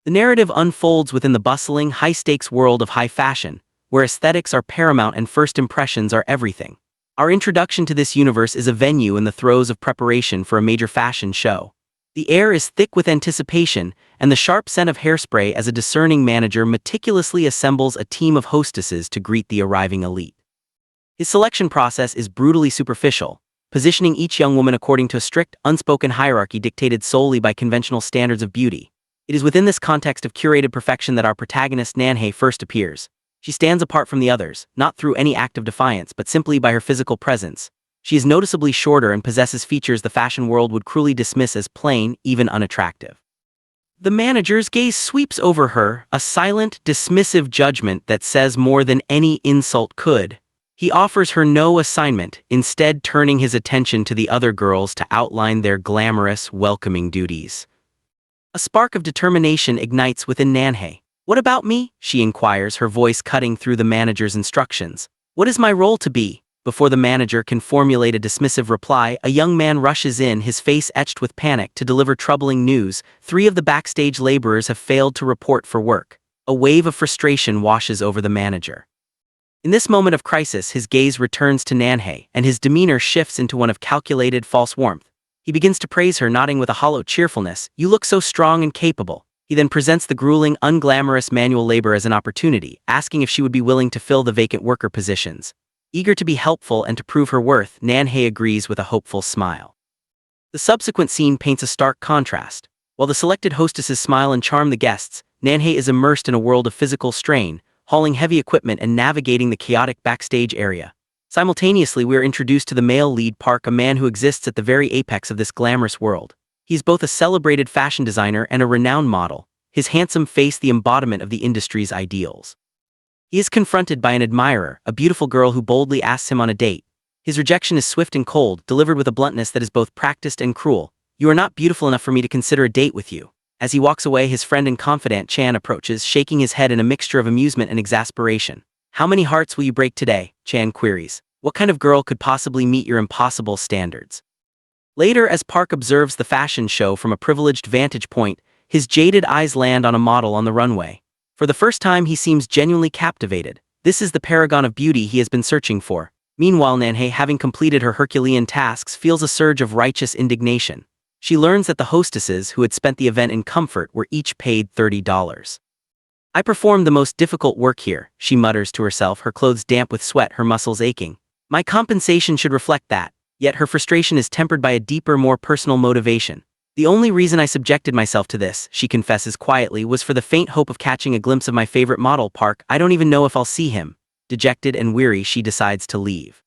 The narrative unfolds within the bustling, high-stakes world of high fashion, where aesthetics are paramount and first impressions are everything. Our introduction to this universe is a venue in the throes of preparation for a major fashion show. The air is thick with anticipation, and the sharp scent of hairspray as a discerning manager meticulously assembles a team of hostesses to greet the arriving elite. His selection process is brutally superficial, positioning each young woman according to a strict, unspoken hierarchy dictated solely by conventional standards of beauty. It is within this context of curated perfection that our protagonist Nanhei first appears. She stands apart from the others, not through any act of defiance but simply by her physical presence. She is noticeably shorter and possesses features the fashion world would cruelly dismiss as plain, even unattractive. The manager's gaze sweeps over her, a silent, dismissive judgment that says more than any insult could. He offers her no assignment, instead turning his attention to the other girls to outline their glamorous, welcoming duties. A spark of determination ignites within Nanhei. "What about me?" she inquires, her voice cutting through the manager's instructions. "What is my role to be?" Before the manager can formulate a dismissive reply, a young man rushes in, his face etched with panic, to deliver troubling news. 3 of the backstage laborers have failed to report for work. A wave of frustration washes over the manager. In this moment of crisis, his gaze returns to Nanhei, and his demeanor shifts into one of calculated, false warmth. He begins to praise her, nodding with a hollow cheerfulness. "You look so strong and capable." He then presents the grueling, unglamorous manual labor as an opportunity, asking if she would be willing to fill the vacant worker positions. Eager to be helpful and to prove her worth, Nanhei agrees with a hopeful smile. The subsequent scene paints a stark contrast. While the selected hostesses smile and charm the guests, Nanhei is immersed in a world of physical strain, hauling heavy equipment and navigating the chaotic backstage area. Simultaneously, we are introduced to the male lead, Park, a man who exists at the very apex of this glamorous world. He is both a celebrated fashion designer and a renowned model, his handsome face the embodiment of the industry's ideals. He is confronted by an admirer, a beautiful girl who boldly asks him on a date. His rejection is swift and cold, delivered with a bluntness that is both practiced and cruel. "You are not beautiful enough for me to consider a date with you." As he walks away, his friend and confidant Chan approaches, shaking his head in a mixture of amusement and exasperation. "How many hearts will you break today?" Chan queries. "What kind of girl could possibly meet your impossible standards?" Later, as Park observes the fashion show from a privileged vantage point, his jaded eyes land on a model on the runway. For the first time, he seems genuinely captivated. This is the paragon of beauty he has been searching for. Meanwhile, Nanhei, having completed her Herculean tasks, feels a surge of righteous indignation. She learns that the hostesses, who had spent the event in comfort, were each paid $30. "I performed the most difficult work here," she mutters to herself, her clothes damp with sweat, her muscles aching. "My compensation should reflect that." Yet her frustration is tempered by a deeper, more personal motivation. "The only reason I subjected myself to this," she confesses quietly, "was for the faint hope of catching a glimpse of my favorite model, Park. I don't even know if I'll see him." Dejected and weary, she decides to leave.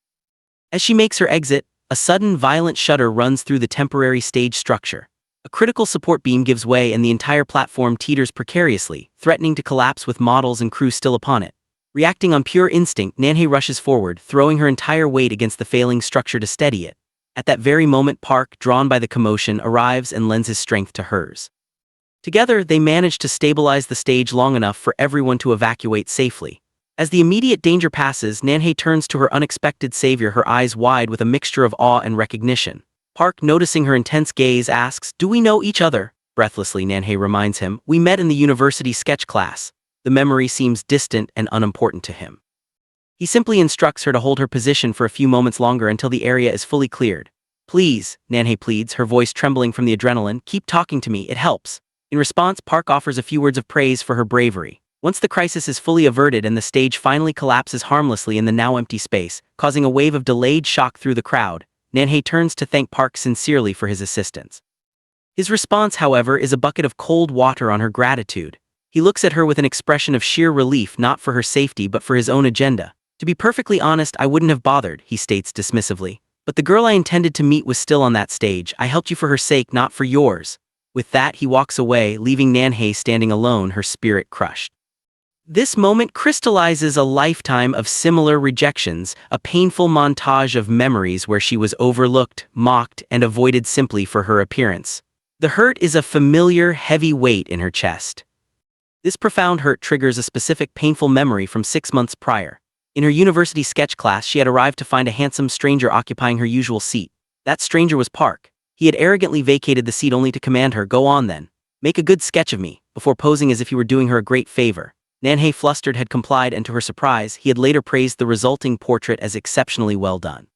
As she makes her exit, a sudden, violent shudder runs through the temporary stage structure. A critical support beam gives way and the entire platform teeters precariously, threatening to collapse with models and crew still upon it. Reacting on pure instinct, Nanhei rushes forward, throwing her entire weight against the failing structure to steady it. At that very moment, Park, drawn by the commotion, arrives and lends his strength to hers. Together, they manage to stabilize the stage long enough for everyone to evacuate safely. As the immediate danger passes, Nanhei turns to her unexpected savior, her eyes wide with a mixture of awe and recognition. Park, noticing her intense gaze, asks, "Do we know each other?" Breathlessly, Nanhei reminds him, "We met in the university sketch class." The memory seems distant and unimportant to him. He simply instructs her to hold her position for a few moments longer until the area is fully cleared. "Please," Nanhei pleads, her voice trembling from the adrenaline, "keep talking to me, it helps." In response, Park offers a few words of praise for her bravery. Once the crisis is fully averted and the stage finally collapses harmlessly in the now empty space, causing a wave of delayed shock through the crowd, Nanhei turns to thank Park sincerely for his assistance. His response, however, is a bucket of cold water on her gratitude. He looks at her with an expression of sheer relief, not for her safety but for his own agenda. "To be perfectly honest, I wouldn't have bothered," he states dismissively. "But the girl I intended to meet was still on that stage. I helped you for her sake, not for yours." With that, he walks away, leaving Nanhei standing alone, her spirit crushed. This moment crystallizes a lifetime of similar rejections, a painful montage of memories where she was overlooked, mocked, and avoided simply for her appearance. The hurt is a familiar, heavy weight in her chest. This profound hurt triggers a specific painful memory from 6 months prior. In her university sketch class, she had arrived to find a handsome stranger occupying her usual seat. That stranger was Park. He had arrogantly vacated the seat only to command her, "Go on then. Make a good sketch of me." before posing as if he were doing her a great favor. Nanhei, flustered, had complied, and to her surprise, he had later praised the resulting portrait as exceptionally well done.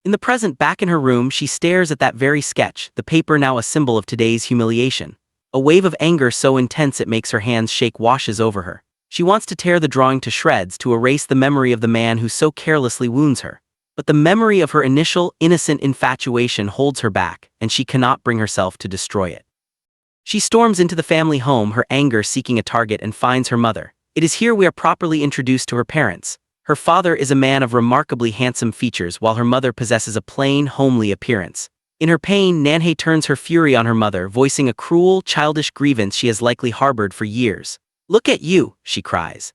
In the present, back in her room, she stares at that very sketch, the paper now a symbol of today's humiliation. A wave of anger so intense it makes her hands shake washes over her. She wants to tear the drawing to shreds to erase the memory of the man who so carelessly wounds her. But the memory of her initial, innocent infatuation holds her back, and she cannot bring herself to destroy it. She storms into the family home, her anger seeking a target, and finds her mother. It is here we are properly introduced to her parents. Her father is a man of remarkably handsome features, while her mother possesses a plain, homely appearance. In her pain, Nanhei turns her fury on her mother, voicing a cruel, childish grievance she has likely harbored for years. "Look at you," she cries.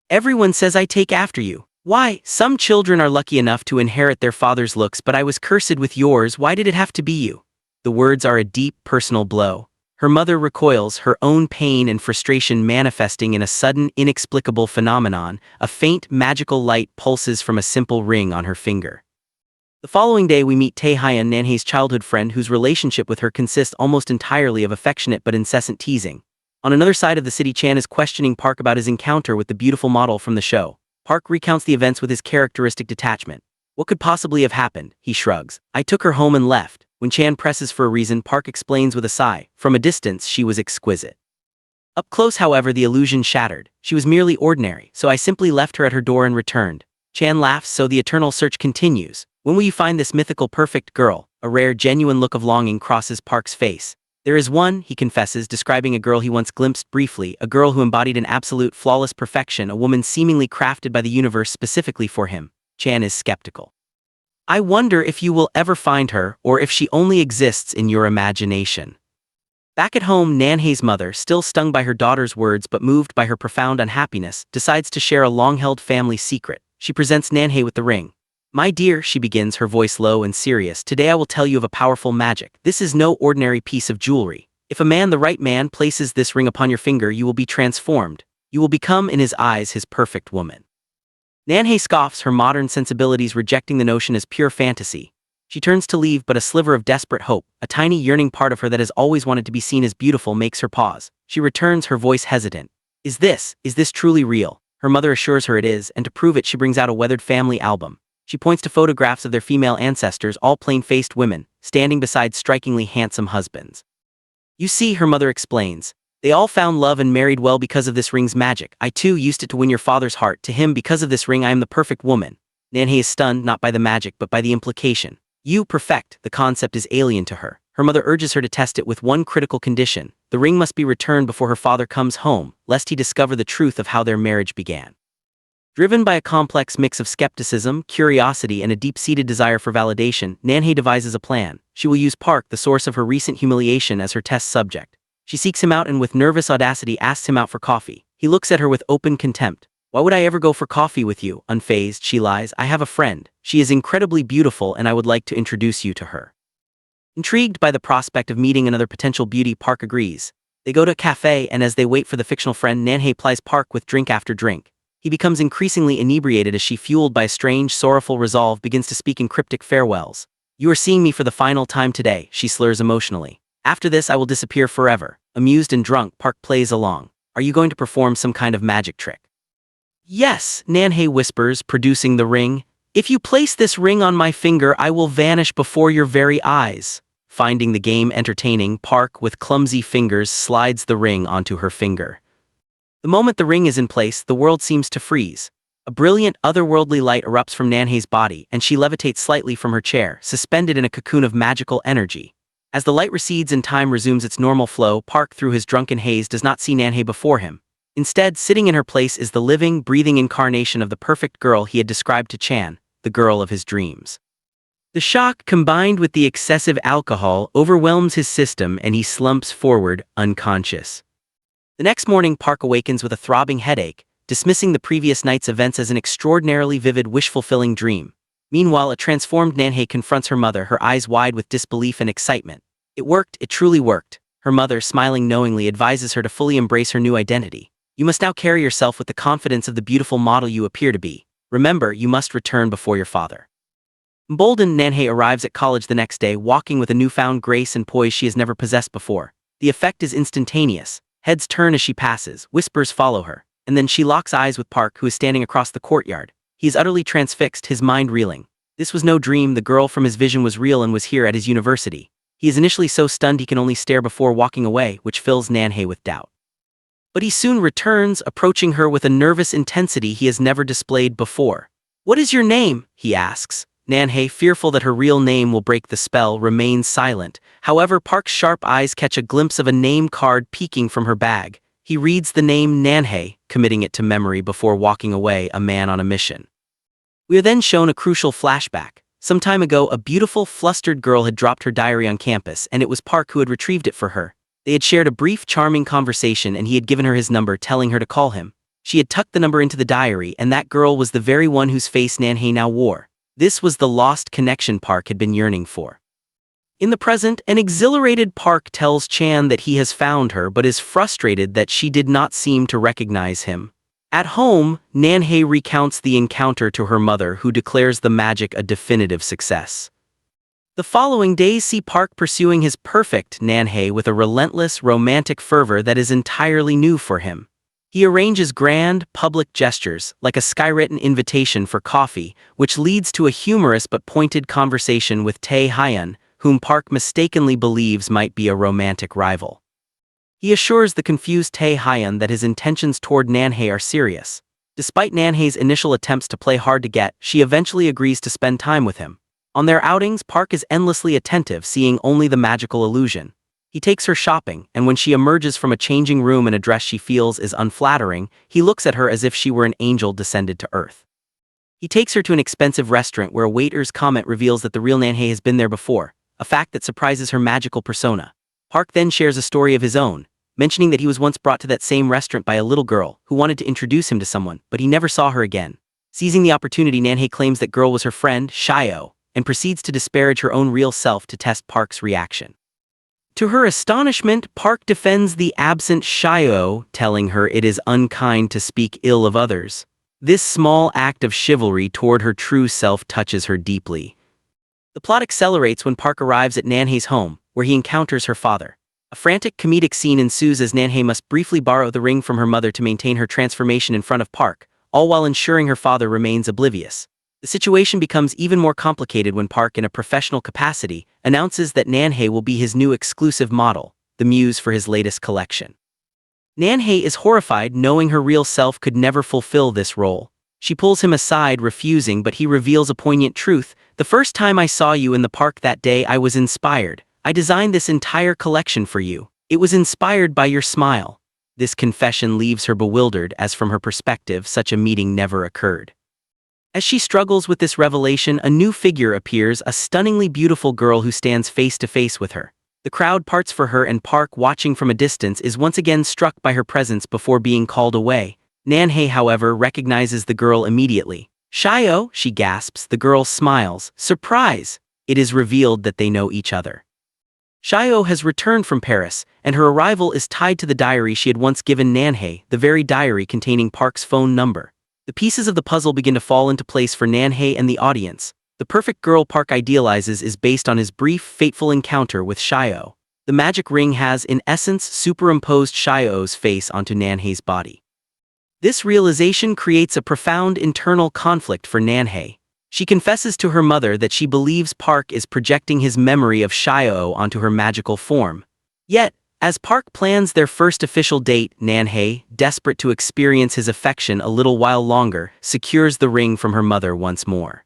"Everyone says I take after you. Why, some children are lucky enough to inherit their father's looks, but I was cursed with yours. Why did it have to be you?" The words are a deep, personal blow. Her mother recoils, her own pain and frustration manifesting in a sudden, inexplicable phenomenon. A faint, magical light pulses from a simple ring on her finger. The following day we meet Taehyun, Nanhei's childhood friend, whose relationship with her consists almost entirely of affectionate but incessant teasing. On another side of the city, Chan is questioning Park about his encounter with the beautiful model from the show. Park recounts the events with his characteristic detachment. "What could possibly have happened?" he shrugs. "I took her home and left." When Chan presses for a reason, Park explains with a sigh. "From a distance, she was exquisite. Up close, however, the illusion shattered. She was merely ordinary, so I simply left her at her door and returned." Chan laughs. "So the eternal search continues. When will you find this mythical perfect girl?" A rare, genuine look of longing crosses Park's face. "There is one," he confesses, describing a girl he once glimpsed briefly, a girl who embodied an absolute, flawless perfection, a woman seemingly crafted by the universe specifically for him. Chan is skeptical. "I wonder if you will ever find her, or if she only exists in your imagination." Back at home, Nanhei's mother, still stung by her daughter's words but moved by her profound unhappiness, decides to share a long-held family secret. She presents Nanhei with the ring. "My dear," she begins, her voice low and serious, "today I will tell you of a powerful magic. This is no ordinary piece of jewelry. If a man, the right man, places this ring upon your finger, you will be transformed. You will become, in his eyes, his perfect woman." Nanhei scoffs, her modern sensibilities rejecting the notion as pure fantasy. She turns to leave, but a sliver of desperate hope, a tiny yearning part of her that has always wanted to be seen as beautiful, makes her pause. She returns, her voice hesitant. Is this truly real?" Her mother assures her it is, and to prove it she brings out a weathered family album. She points to photographs of their female ancestors, all plain-faced women, standing beside strikingly handsome husbands. "You see," her mother explains, "they all found love and married well because of this ring's magic. I too used it to win your father's heart. To him, because of this ring, I am the perfect woman." Nanhei is stunned, not by the magic but by the implication. "You perfect," the concept is alien to her. Her mother urges her to test it with one critical condition. The ring must be returned before her father comes home, lest he discover the truth of how their marriage began. Driven by a complex mix of skepticism, curiosity, and a deep-seated desire for validation, Nanhei devises a plan. She will use Park, the source of her recent humiliation, as her test subject. She seeks him out and with nervous audacity asks him out for coffee. He looks at her with open contempt. "Why would I ever go for coffee with you?" Unfazed, she lies. "I have a friend. She is incredibly beautiful and I would like to introduce you to her." Intrigued by the prospect of meeting another potential beauty, Park agrees. They go to a cafe, and as they wait for the fictional friend, Nanhei plies Park with drink after drink. He becomes increasingly inebriated as she, fueled by a strange, sorrowful resolve, begins to speak in cryptic farewells. "You are seeing me for the final time today," she slurs emotionally. "After this I will disappear forever." Amused and drunk, Park plays along. "Are you going to perform some kind of magic trick?" "Yes," Nanhei whispers, producing the ring. "If you place this ring on my finger, I will vanish before your very eyes." Finding the game entertaining, Park, with clumsy fingers, slides the ring onto her finger. The moment the ring is in place, the world seems to freeze. A brilliant, otherworldly light erupts from Nanhei's body, and she levitates slightly from her chair, suspended in a cocoon of magical energy. As the light recedes and time resumes its normal flow, Park, through his drunken haze, does not see Nanhei before him. Instead, sitting in her place is the living, breathing incarnation of the perfect girl he had described to Chan, the girl of his dreams. The shock, combined with the excessive alcohol, overwhelms his system and he slumps forward, unconscious. The next morning, Park awakens with a throbbing headache, dismissing the previous night's events as an extraordinarily vivid, wish-fulfilling dream. Meanwhile, a transformed Nanhei confronts her mother, her eyes wide with disbelief and excitement. "It worked, it truly worked." Her mother, smiling knowingly, advises her to fully embrace her new identity. "You must now carry yourself with the confidence of the beautiful model you appear to be. Remember, you must return before your father." Emboldened, Nanhei arrives at college the next day, walking with a newfound grace and poise she has never possessed before. The effect is instantaneous. Heads turn as she passes, whispers follow her, and then she locks eyes with Park, who is standing across the courtyard. He is utterly transfixed, his mind reeling. This was no dream, the girl from his vision was real and was here at his university. He is initially so stunned he can only stare before walking away, which fills Nanhei with doubt. But he soon returns, approaching her with a nervous intensity he has never displayed before. "What is your name?" he asks. Nanhei, fearful that her real name will break the spell, remains silent. However, Park's sharp eyes catch a glimpse of a name card peeking from her bag. He reads the name Nanhei, committing it to memory before walking away, a man on a mission. We are then shown a crucial flashback. Some time ago, a beautiful, flustered girl had dropped her diary on campus, and it was Park who had retrieved it for her. They had shared a brief, charming conversation, and he had given her his number, telling her to call him. She had tucked the number into the diary, and that girl was the very one whose face Nanhei now wore. This was the lost connection Park had been yearning for. In the present, an exhilarated Park tells Chan that he has found her, but is frustrated that she did not seem to recognize him. At home, Nanhei recounts the encounter to her mother, who declares the magic a definitive success. The following days see Park pursuing his perfect Nanhei with a relentless, romantic fervor that is entirely new for him. He arranges grand, public gestures, like a skywritten invitation for coffee, which leads to a humorous but pointed conversation with Tae Hyun, whom Park mistakenly believes might be a romantic rival. He assures the confused Tae Hyun that his intentions toward Nanhei are serious. Despite Nanhei's initial attempts to play hard to get, she eventually agrees to spend time with him. On their outings, Park is endlessly attentive, seeing only the magical illusion. He takes her shopping, and when she emerges from a changing room in a dress she feels is unflattering, he looks at her as if she were an angel descended to earth. He takes her to an expensive restaurant where a waiter's comment reveals that the real Nanhei has been there before, a fact that surprises her magical persona. Park then shares a story of his own, mentioning that he was once brought to that same restaurant by a little girl who wanted to introduce him to someone, but he never saw her again. Seizing the opportunity, Nanhei claims that girl was her friend, Shio, and proceeds to disparage her own real self to test Park's reaction. To her astonishment, Park defends the absent Shio, telling her it is unkind to speak ill of others. This small act of chivalry toward her true self touches her deeply. The plot accelerates when Park arrives at Nanhei's home, where he encounters her father. A frantic comedic scene ensues as Nanhei must briefly borrow the ring from her mother to maintain her transformation in front of Park, all while ensuring her father remains oblivious. The situation becomes even more complicated when Park, in a professional capacity, announces that Nanhei will be his new exclusive model, the muse for his latest collection. Nanhei is horrified, knowing her real self could never fulfill this role. She pulls him aside, refusing, but he reveals a poignant truth. "The first time I saw you in the park that day, I was inspired. I designed this entire collection for you. It was inspired by your smile." This confession leaves her bewildered, as from her perspective, such a meeting never occurred. As she struggles with this revelation, a new figure appears, a stunningly beautiful girl who stands face to face with her. The crowd parts for her, and Park, watching from a distance, is once again struck by her presence before being called away. Nanhei, however, recognizes the girl immediately. "Shio," she gasps. The girl smiles. Surprise! It is revealed that they know each other. Shio has returned from Paris, and her arrival is tied to the diary she had once given Nanhei, the very diary containing Park's phone number. The pieces of the puzzle begin to fall into place for Nanhei and the audience. The perfect girl Park idealizes is based on his brief, fateful encounter with Shio. The magic ring has, in essence, superimposed Shio's face onto Nanhei's body. This realization creates a profound internal conflict for Nanhei. She confesses to her mother that she believes Park is projecting his memory of Shio onto her magical form. Yet, as Park plans their first official date, Nanhei, desperate to experience his affection a little while longer, secures the ring from her mother once more.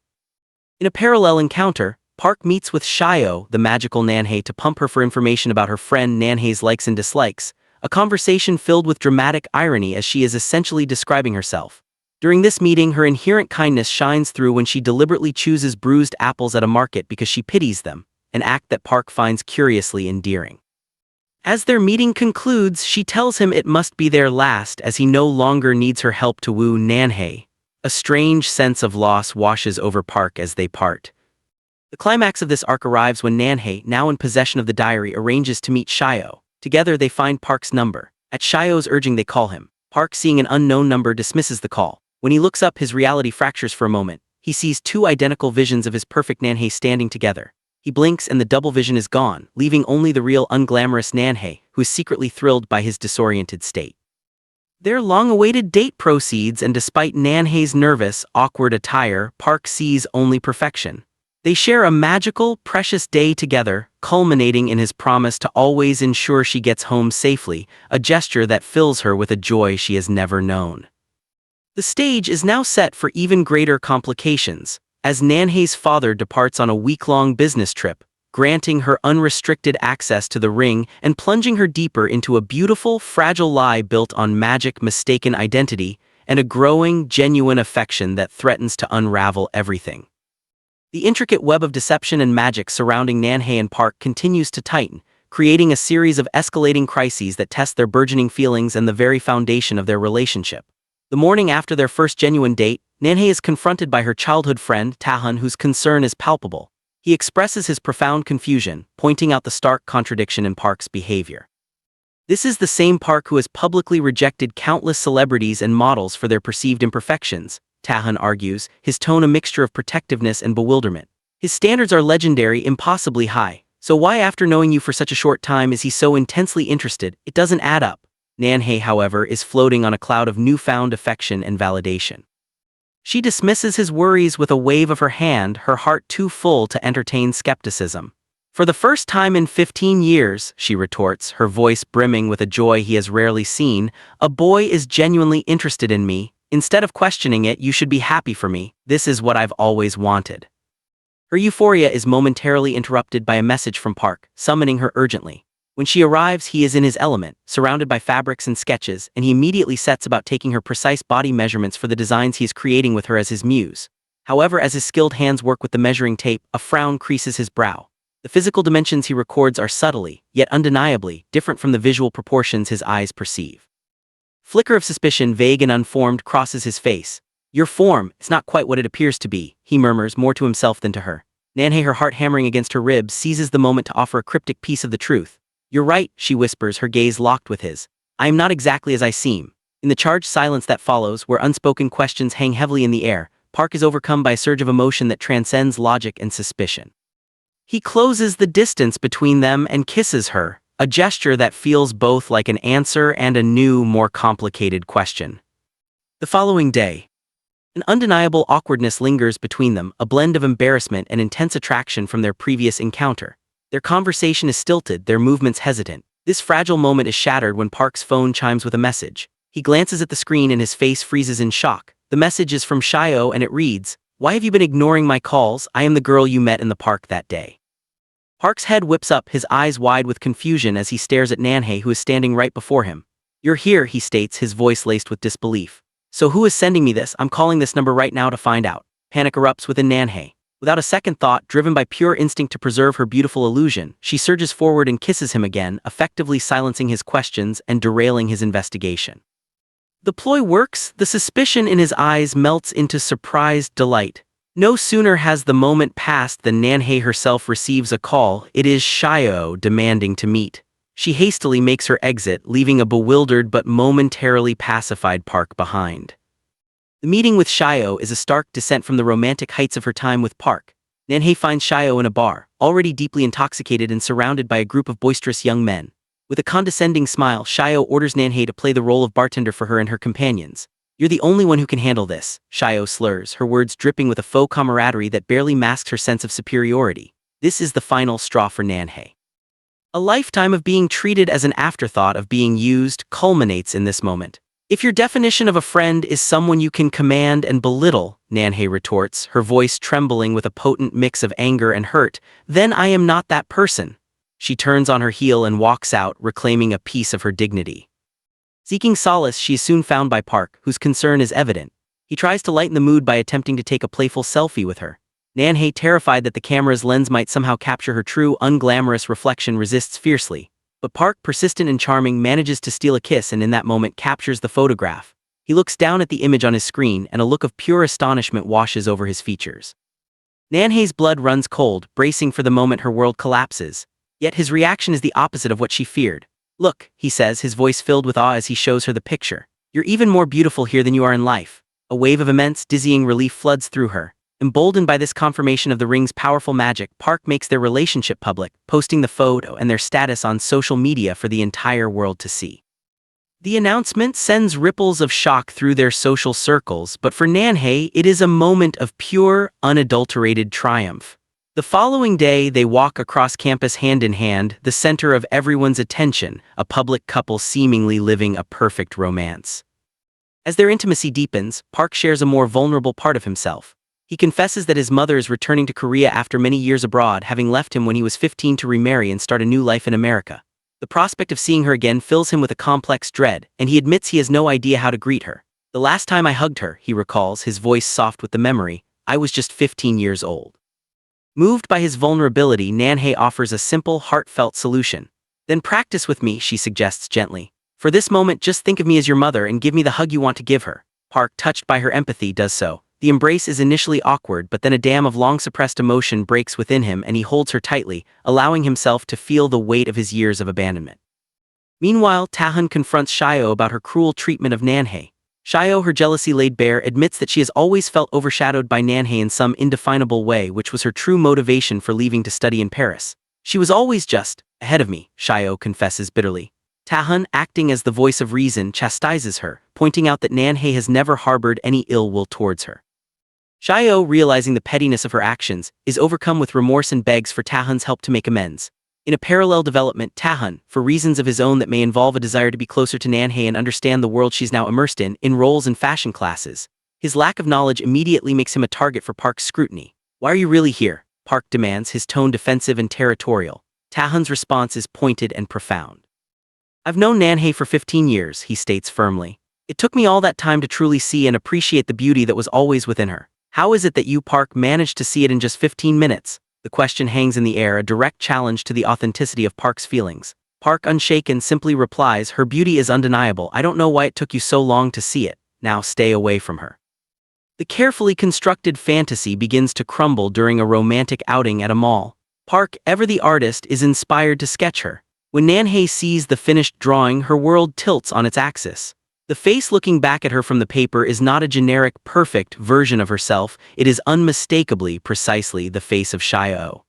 In a parallel encounter, Park meets with Shio, the magical Nanhei, to pump her for information about her friend Nanhei's likes and dislikes, a conversation filled with dramatic irony as she is essentially describing herself. During this meeting, her inherent kindness shines through when she deliberately chooses bruised apples at a market because she pities them, an act that Park finds curiously endearing. As their meeting concludes, she tells him it must be their last, as he no longer needs her help to woo Nanhei. A strange sense of loss washes over Park as they part. The climax of this arc arrives when Nanhei, now in possession of the diary, arranges to meet Shio. Together they find Park's number. At Shio's urging, they call him. Park, seeing an unknown number, dismisses the call. When he looks up, his reality fractures for a moment. He sees two identical visions of his perfect Nanhei standing together. He blinks and the double vision is gone, leaving only the real unglamorous Nanhei, who is secretly thrilled by his disoriented state. Their long-awaited date proceeds, and despite Nanhei's nervous, awkward attire, Park sees only perfection. They share a magical, precious day together, culminating in his promise to always ensure she gets home safely, a gesture that fills her with a joy she has never known. The stage is now set for even greater complications, as Nanhei's father departs on a week-long business trip, granting her unrestricted access to the ring and plunging her deeper into a beautiful, fragile lie built on magic, mistaken identity, and a growing, genuine affection that threatens to unravel everything. The intricate web of deception and magic surrounding Nanhei and Park continues to tighten, creating a series of escalating crises that test their burgeoning feelings and the very foundation of their relationship. The morning after their first genuine date, Nanhei is confronted by her childhood friend, Taehan, whose concern is palpable. He expresses his profound confusion, pointing out the stark contradiction in Park's behavior. This is the same Park who has publicly rejected countless celebrities and models for their perceived imperfections, Taehan argues, his tone a mixture of protectiveness and bewilderment. His standards are legendary, impossibly high, so why after knowing you for such a short time is he so intensely interested? It doesn't add up. Nanhei, however, is floating on a cloud of newfound affection and validation. She dismisses his worries with a wave of her hand, her heart too full to entertain skepticism. For the first time in 15 years, she retorts, her voice brimming with a joy he has rarely seen, a boy is genuinely interested in me. Instead of questioning it, you should be happy for me. This is what I've always wanted. Her euphoria is momentarily interrupted by a message from Park, summoning her urgently. When she arrives, he is in his element, surrounded by fabrics and sketches, and he immediately sets about taking her precise body measurements for the designs he is creating with her as his muse. However, as his skilled hands work with the measuring tape, a frown creases his brow. The physical dimensions he records are subtly, yet undeniably, different from the visual proportions his eyes perceive. Flicker of suspicion, vague and unformed, crosses his face. Your form, it's not quite what it appears to be, he murmurs, more to himself than to her. Nanhei, her heart hammering against her ribs, seizes the moment to offer a cryptic piece of the truth. You're right, she whispers, her gaze locked with his. I am not exactly as I seem. In the charged silence that follows, where unspoken questions hang heavily in the air, Park is overcome by a surge of emotion that transcends logic and suspicion. He closes the distance between them and kisses her, a gesture that feels both like an answer and a new, more complicated question. The following day, an undeniable awkwardness lingers between them, a blend of embarrassment and intense attraction from their previous encounter. Their conversation is stilted, their movements hesitant. This fragile moment is shattered when Park's phone chimes with a message. He glances at the screen and his face freezes in shock. The message is from Shio and it reads, "Why have you been ignoring my calls? I am the girl you met in the park that day." Park's head whips up, his eyes wide with confusion as he stares at Nanhei, who is standing right before him. You're here, he states, his voice laced with disbelief. So who is sending me this? I'm calling this number right now to find out. Panic erupts within Nanhei. Without a second thought, driven by pure instinct to preserve her beautiful illusion, she surges forward and kisses him again, effectively silencing his questions and derailing his investigation. The ploy works, the suspicion in his eyes melts into surprised delight. No sooner has the moment passed than Nanhei herself receives a call. It is Shio demanding to meet. She hastily makes her exit, leaving a bewildered but momentarily pacified Park behind. The meeting with Shio is a stark descent from the romantic heights of her time with Park. Nanhei finds Shio in a bar, already deeply intoxicated and surrounded by a group of boisterous young men. With a condescending smile, Shio orders Nanhei to play the role of bartender for her and her companions. You're the only one who can handle this, Shio slurs, her words dripping with a faux camaraderie that barely masks her sense of superiority. This is the final straw for Nanhei. A lifetime of being treated as an afterthought, of being used, culminates in this moment. If your definition of a friend is someone you can command and belittle, Nanhei retorts, her voice trembling with a potent mix of anger and hurt, then I am not that person. She turns on her heel and walks out, reclaiming a piece of her dignity. Seeking solace, she is soon found by Park, whose concern is evident. He tries to lighten the mood by attempting to take a playful selfie with her. Nanhei, terrified that the camera's lens might somehow capture her true, unglamorous reflection, resists fiercely. But Park, persistent and charming, manages to steal a kiss and in that moment captures the photograph. He looks down at the image on his screen and a look of pure astonishment washes over his features. Nanhei's blood runs cold, bracing for the moment her world collapses. Yet his reaction is the opposite of what she feared. Look, he says, his voice filled with awe as he shows her the picture. You're even more beautiful here than you are in life. A wave of immense, dizzying relief floods through her. Emboldened by this confirmation of the ring's powerful magic, Park makes their relationship public, posting the photo and their status on social media for the entire world to see. The announcement sends ripples of shock through their social circles, but for Nanhei, it is a moment of pure, unadulterated triumph. The following day, they walk across campus hand in hand, the center of everyone's attention, a public couple seemingly living a perfect romance. As their intimacy deepens, Park shares a more vulnerable part of himself. He confesses that his mother is returning to Korea after many years abroad, having left him when he was 15 to remarry and start a new life in America. The prospect of seeing her again fills him with a complex dread, and he admits he has no idea how to greet her. "The last time I hugged her," he recalls, his voice soft with the memory, "I was just 15 years old." Moved by his vulnerability, Nanhei offers a simple, heartfelt solution. "Then practice with me," she suggests gently. "For this moment, just think of me as your mother and give me the hug you want to give her." Park, touched by her empathy, does so. The embrace is initially awkward, but then a dam of long-suppressed emotion breaks within him and he holds her tightly, allowing himself to feel the weight of his years of abandonment. Meanwhile, Taehan confronts Shio about her cruel treatment of Nanhei. Shio, her jealousy laid bare, admits that she has always felt overshadowed by Nanhei in some indefinable way, which was her true motivation for leaving to study in Paris. "She was always just ahead of me," Shio confesses bitterly. Taehan, acting as the voice of reason, chastises her, pointing out that Nanhei has never harbored any ill will towards her. Shio, realizing the pettiness of her actions, is overcome with remorse and begs for Taehan's help to make amends. In a parallel development, Taehan, for reasons of his own that may involve a desire to be closer to Nanhei and understand the world she's now immersed in, enrolls in fashion classes. His lack of knowledge immediately makes him a target for Park's scrutiny. "Why are you really here?" Park demands, his tone defensive and territorial. Taehan's response is pointed and profound. "I've known Nanhei for 15 years, he states firmly. "It took me all that time to truly see and appreciate the beauty that was always within her. How is it that you, Park, managed to see it in just 15 minutes? The question hangs in the air, a direct challenge to the authenticity of Park's feelings. Park, unshaken, simply replies, "Her beauty is undeniable. I don't know why it took you so long to see it. Now stay away from her." The carefully constructed fantasy begins to crumble during a romantic outing at a mall. Park, ever the artist, is inspired to sketch her. When Nanhei sees the finished drawing, her world tilts on its axis. The face looking back at her from the paper is not a generic, perfect version of herself, it is unmistakably, precisely, the face of Shio.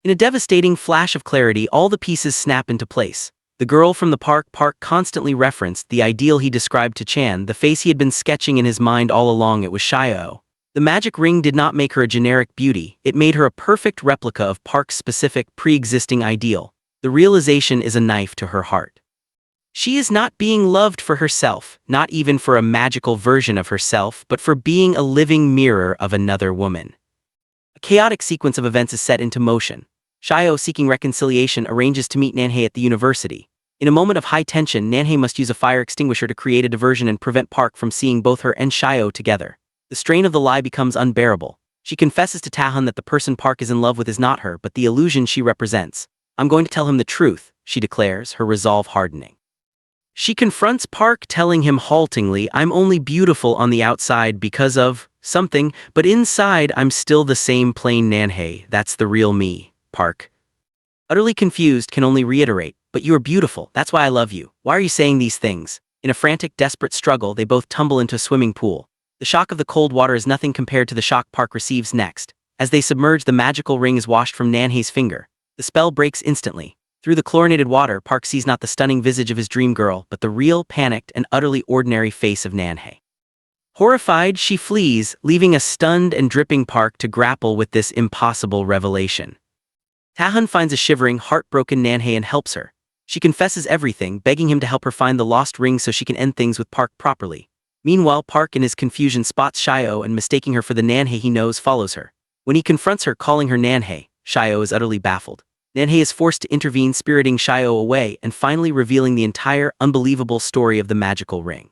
In a devastating flash of clarity, all the pieces snap into place. The girl from the park Park constantly referenced, the ideal he described to Chan, the face he had been sketching in his mind all along, it was Shio. The magic ring did not make her a generic beauty, it made her a perfect replica of Park's specific, pre-existing ideal. The realization is a knife to her heart. She is not being loved for herself, not even for a magical version of herself, but for being a living mirror of another woman. A chaotic sequence of events is set into motion. Shio, seeking reconciliation, arranges to meet Nanhei at the university. In a moment of high tension, Nanhei must use a fire extinguisher to create a diversion and prevent Park from seeing both her and Shio together. The strain of the lie becomes unbearable. She confesses to Taehan that the person Park is in love with is not her, but the illusion she represents. "I'm going to tell him the truth," she declares, her resolve hardening. She confronts Park, telling him haltingly, "I'm only beautiful on the outside because of something, but inside I'm still the same plain Nanhei, that's the real me." Park, utterly confused, can only reiterate, "But you are beautiful, that's why I love you. Why are you saying these things?" In a frantic, desperate struggle, they both tumble into a swimming pool. The shock of the cold water is nothing compared to the shock Park receives next. As they submerge, the magical ring is washed from Nanhei's finger. The spell breaks instantly. Through the chlorinated water, Park sees not the stunning visage of his dream girl, but the real, panicked, and utterly ordinary face of Nanhei. Horrified, she flees, leaving a stunned and dripping Park to grapple with this impossible revelation. Taehan finds a shivering, heartbroken Nanhei and helps her. She confesses everything, begging him to help her find the lost ring so she can end things with Park properly. Meanwhile, Park in his confusion spots Shio and, mistaking her for the Nanhei he knows, follows her. When he confronts her, calling her Nanhei, Shio is utterly baffled. Nanhei is forced to intervene, spiriting Shio away and finally revealing the entire, unbelievable story of the magical ring.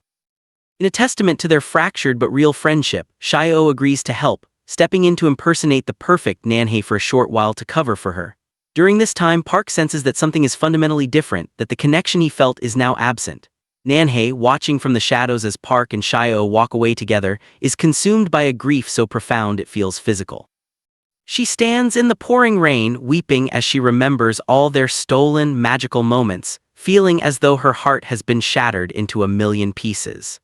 In a testament to their fractured but real friendship, Shio agrees to help, stepping in to impersonate the perfect Nanhei for a short while to cover for her. During this time, Park senses that something is fundamentally different, that the connection he felt is now absent. Nanhei, watching from the shadows as Park and Shio walk away together, is consumed by a grief so profound it feels physical. She stands in the pouring rain, weeping as she remembers all their stolen, magical moments, feeling as though her heart has been shattered into a million pieces.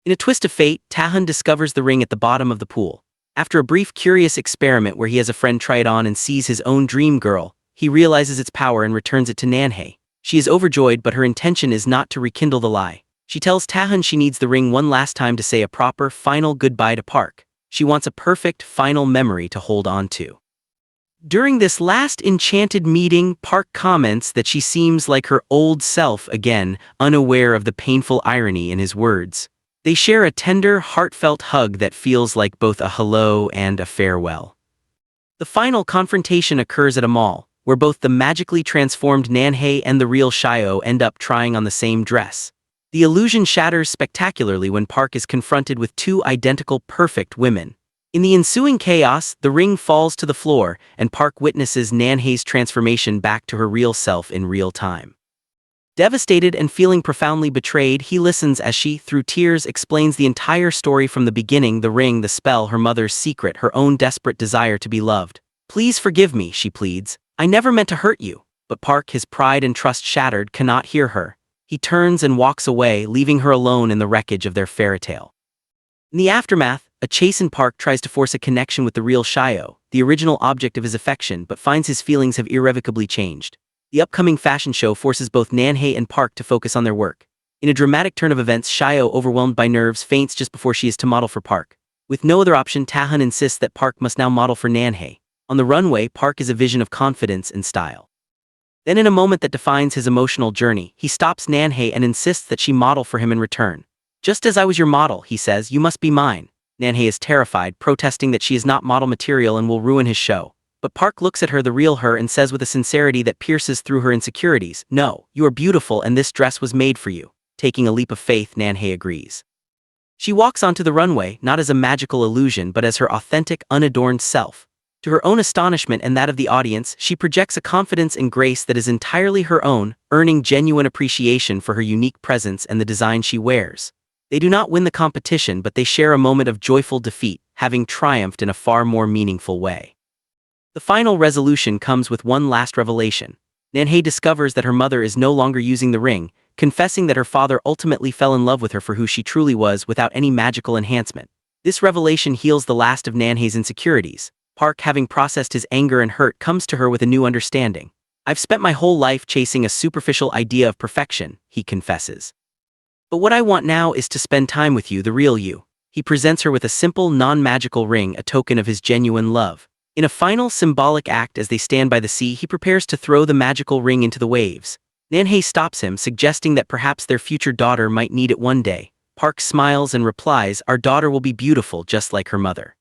In a twist of fate, Taehan discovers the ring at the bottom of the pool. After a brief curious experiment where he has a friend try it on and sees his own dream girl, he realizes its power and returns it to Nanhei. She is overjoyed, but her intention is not to rekindle the lie. She tells Taehan she needs the ring one last time to say a proper, final goodbye to Park. She wants a perfect, final memory to hold on to. During this last enchanted meeting, Park comments that she seems like her old self again, unaware of the painful irony in his words. They share a tender, heartfelt hug that feels like both a hello and a farewell. The final confrontation occurs at a mall, where both the magically transformed Nanhei and the real Shio end up trying on the same dress. The illusion shatters spectacularly when Park is confronted with two identical perfect women. In the ensuing chaos, the ring falls to the floor, and Park witnesses Nanhei's transformation back to her real self in real time. Devastated and feeling profoundly betrayed, he listens as she, through tears, explains the entire story from the beginning: the ring, the spell, her mother's secret, her own desperate desire to be loved. "Please forgive me," she pleads. "I never meant to hurt you." But Park, his pride and trust shattered, cannot hear her. He turns and walks away, leaving her alone in the wreckage of their fairy tale. In the aftermath, a chastened Park tries to force a connection with the real Shio, the original object of his affection, but finds his feelings have irrevocably changed. The upcoming fashion show forces both Nanhei and Park to focus on their work. In a dramatic turn of events, Shio, overwhelmed by nerves, faints just before she is to model for Park. With no other option, Taehan insists that Park must now model for Nanhei. On the runway, Park is a vision of confidence and style. Then, in a moment that defines his emotional journey, he stops Nanhei and insists that she model for him in return. "Just as I was your model," he says, "you must be mine." Nanhei is terrified, protesting that she is not model material and will ruin his show. But Park looks at her, the real her, and says with a sincerity that pierces through her insecurities, "No, you are beautiful and this dress was made for you." Taking a leap of faith, Nanhei agrees. She walks onto the runway, not as a magical illusion but as her authentic, unadorned self. To her own astonishment and that of the audience, she projects a confidence and grace that is entirely her own, earning genuine appreciation for her unique presence and the design she wears. They do not win the competition, but they share a moment of joyful defeat, having triumphed in a far more meaningful way. The final resolution comes with one last revelation. Nanhei discovers that her mother is no longer using the ring, confessing that her father ultimately fell in love with her for who she truly was without any magical enhancement. This revelation heals the last of Nanhei's insecurities. Park, having processed his anger and hurt, comes to her with a new understanding. "I've spent my whole life chasing a superficial idea of perfection," he confesses. "But what I want now is to spend time with you, the real you." He presents her with a simple, non-magical ring, a token of his genuine love. In a final symbolic act as they stand by the sea, he prepares to throw the magical ring into the waves. Nanhei stops him, suggesting that perhaps their future daughter might need it one day. Park smiles and replies, "Our daughter will be beautiful just like her mother."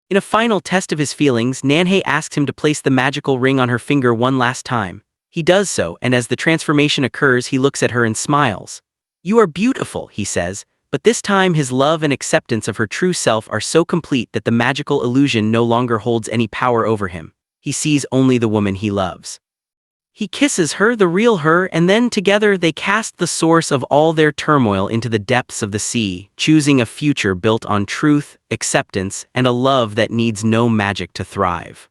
In a final test of his feelings, Nanhei asks him to place the magical ring on her finger one last time. He does so, and as the transformation occurs, he looks at her and smiles. "You are beautiful," he says, but this time his love and acceptance of her true self are so complete that the magical illusion no longer holds any power over him. He sees only the woman he loves. He kisses her, the real her, and then together they cast the source of all their turmoil into the depths of the sea, choosing a future built on truth, acceptance, and a love that needs no magic to thrive.